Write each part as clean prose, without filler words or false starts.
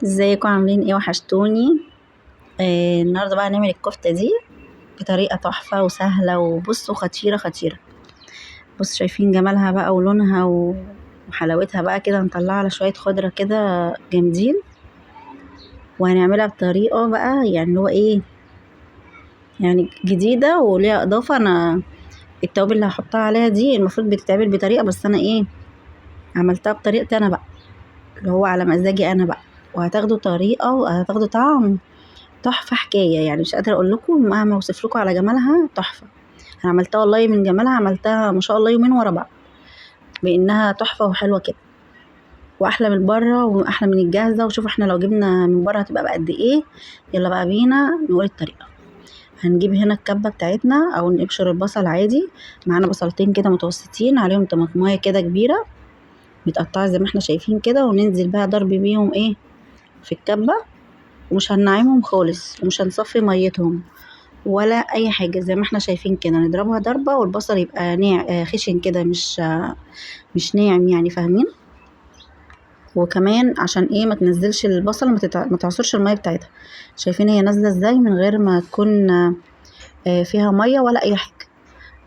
ازيكم عاملين ايه؟ وحشتوني. النهارده بقى هنعمل الكفته دي بطريقه تحفه وسهله وبصوا خطيره خطيره. بصوا شايفين جمالها بقى ولونها وحلاوتها بقى كده، نطلعها على شويه خضره كده جامدين. وهنعملها بطريقه بقى يعني اللي هو ايه، يعني جديده وليها اضافه. انا التوابل اللي هحطها عليها دي المفروض بتتعمل بطريقه، بس انا ايه، عملتها بطريقتي انا بقى، اللي هو على مزاجي انا بقى. وهتاخدوا طريقه وهتاخدوا طعم تحفه حكايه، يعني مش قادره اقول لكم مهما اوصف لكم على جمالها تحفه. انا عملتها والله من جمالها، عملتها ما شاء الله يومين ورا بعض، بانها تحفه وحلوه كده، واحلى من بره واحلى من الجاهزه. وشوف احنا لو جبنا من بره هتبقى بقد ايه. يلا بقى بينا نقول الطريقه. هنجيب هنا الكبه بتاعتنا او نبشر البصل عادي. معانا بصلتين كده متوسطين، عليهم طماطمايه كده كبيره متقطعه زي ما احنا شايفين كده، وننزل بقى ضرب بيهم ايه في الكبه. ومش هننعمهم خالص ومش هنصفي ميتهم ولا اي حاجه، زي ما احنا شايفين كده نضربها ضربه والبصل يبقى خشن كده، مش ناعم يعني، فاهمين؟ وكمان عشان ايه ما تنزلش البصل، ما تعصرش الميه بتاعتها. شايفين هي نازله ازاي من غير ما تكون فيها ميه ولا اي حاجه.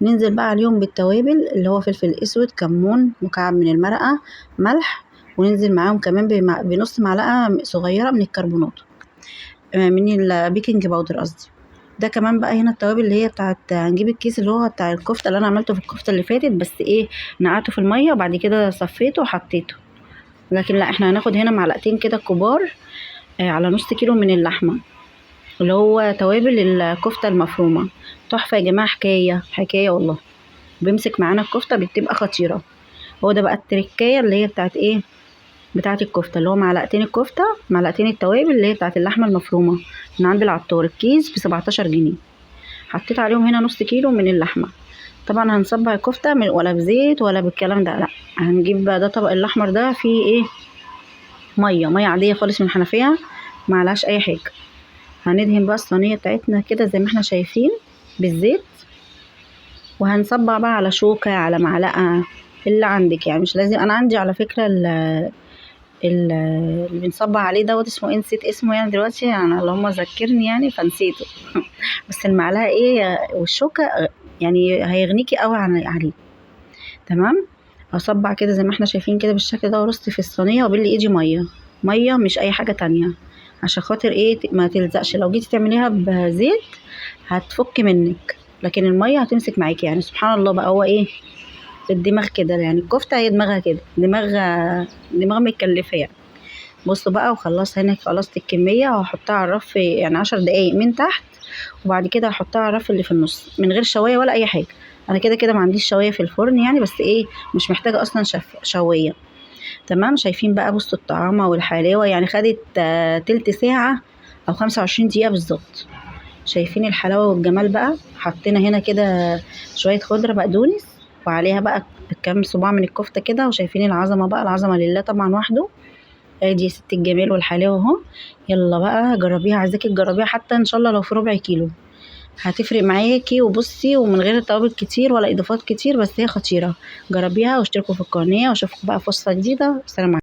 ننزل بقى عليهم بالتوابل اللي هو فلفل اسود، كمون، مكعب من المرقه، ملح. وننزل معاهم كمان بنص معلقه صغيره من الكربونات، من البيكنج باودر قصدي. ده كمان بقى هنا التوابل اللي هي بتاعت، هنجيب الكيس اللي هو بتاع الكفته اللي انا عملته في الكفته اللي فاتت، بس ايه، نقعته في الميه وبعد كده صفيته وحطيته. لكن لا، احنا هناخد هنا معلقتين كده كبار على نص كيلو من اللحمه، اللي هو توابل الكفته المفرومه. تحفه يا جماعه، حكايه حكايه والله. بيمسك معانا الكفته بتبقى خطيره. هو ده بقى التركايه اللي هي بتاعت ايه، بتاعت الكفته، اللي هو معلقتين الكفته، معلقتين التوابل اللي هي بتاعت اللحمه المفرومه من عند العطار. الكيس ب17 جنيه. حطيت عليهم هنا نص كيلو من اللحمه. طبعا هنصبع الكفته ولا بزيت ولا بالكلام ده، لا. هنجيب بقى ده طبق الاحمر ده فيه ايه، ميه عاديه خالص من الحنفيه، معلهاش اي حاجه. هندهن بقى الصينيه بتاعتنا كده زي ما احنا شايفين بالزيت. وهنصبع بقى على شوكه على معلقه اللي عندك، يعني مش لازم. انا عندي على فكره اللي بنصبع عليه دوت اسمه ايه، نسيت اسمه يعني دلوقتي، انا اللهم ذكرني يعني فنسيته. بس المعلقه ايه والشوكه يعني هيغنيكي قوي عليه. تمام. اصبع كده زي ما احنا شايفين كده بالشكل ده، ورصت في الصينيه وباللي ايدي ميه مش اي حاجه تانية، عشان خاطر ايه ما تلزقش. لو جيتي تعمليها بزيت هتفك منك، لكن الميه هتمسك معاكي. يعني سبحان الله بقى، هو ايه الدماغ كده، يعني الكفته هي دماغها كده، دماغ متكلفه يعني. بصوا بقى، وخلصت هنا، خلصت الكميه وهحطها على الرف يعني 10 دقايق من تحت. وبعد كده هحطها على الرف اللي في النص من غير شوايه ولا اي حاجه. انا كده كده ما عنديش شوايه في الفرن يعني، بس ايه، مش محتاجه اصلا شوايه. تمام. شايفين بقى، بصوا الطعامه والحلاوه، يعني خدت تلت ساعه او 25 دقيقه بالظبط. شايفين الحلاوه والجمال بقى. حطينا هنا كده شويه خضره بقدونس، وعليها بقى كام صباع من الكفته كده. وشايفين العظمه بقى، العظمه لله طبعا وحده. ادي يا ست الجمال والحلاوه اهو. يلا بقى جربيها، عايزاكي تجربيها حتى ان شاء الله لو في ربع كيلو، هتفرق معاكي. وبصي، ومن غير توابل كتير ولا اضافات كتير، بس هي خطيره. جربيها واشتركوا في القناه، واشوفكم بقى في وصفه جديده. سلام عليكم.